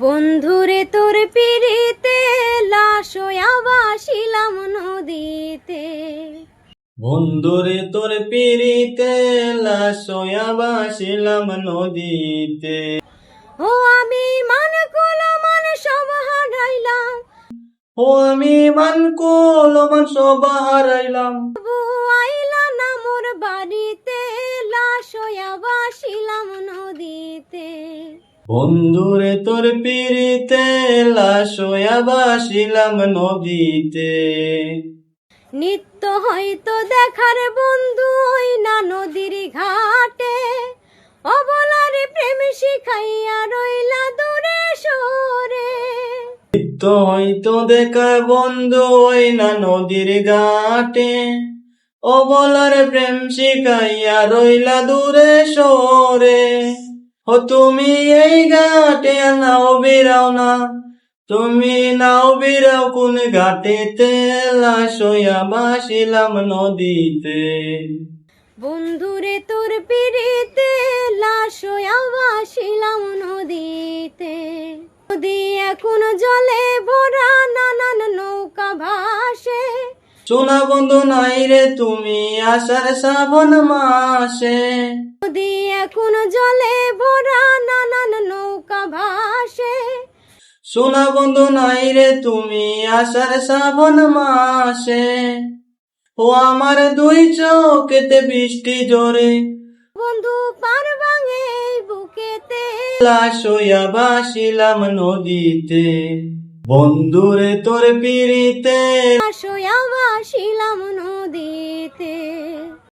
বন্ধুরে তোর পিড়িতে লাশ হইয়া ভাসিলাম নদীতে। বন্ধুরে তোর পিড়িতে লাশ হইয়া ভাসিলাম নদীতে। ও আমি মান কুল মান সব হারাইলাম, ও আমি মান কুল মান সব হারাইলাম। তবু আইলা না মোর বাড়িতে, লাশ হইয়া ভাসিলাম নদীতে। বন্ধুরে তোর পিড়িতে লাশ হইয়া ভাসিলাম নদীতে। নিত্য হয়তো দেখার বন্ধু ওই না নদীর ঘাটে, অবলারে প্রেম শিখাইয়া রইলা দূরে সরে। নিত্য হয়তো দেখা বন্ধু ওই না নদীর ঘাটে, ও বলার প্রেম শিখাইয়া রইলা দূরে সরে। ও তুমি এই ঘাটে নাও বিরাও না, তুমি নাও বিরাও কোন ঘাটেতে, লাশ হইয়া ভাসিলাম নদীতে। বন্ধুরে তোর পিড়িতে লাশ হইয়া ভাসিলাম নদীতে। নদী এখন জলে ভরা, নানান নৌকা ভাসে। সোনা বন্ধু নাই রে তুমি আষাঢ় শ্রাবণ মাসে। নদী এখন জলে ভরা, নানান নৌকা ভাসে। সোনা বন্ধু নাই রে তুমি আষাঢ় শ্রাবণ মাসে। ও আমার দুই চোখেতে বৃষ্টি জোরে, বন্ধু পার ভাঙে এই বুকেতে। লাশ হইয়া ভাসিলাম নদীতে। বন্ধুরে তোর পিড়িতে লাশ হইয়া ভাসিলাম নদীতে।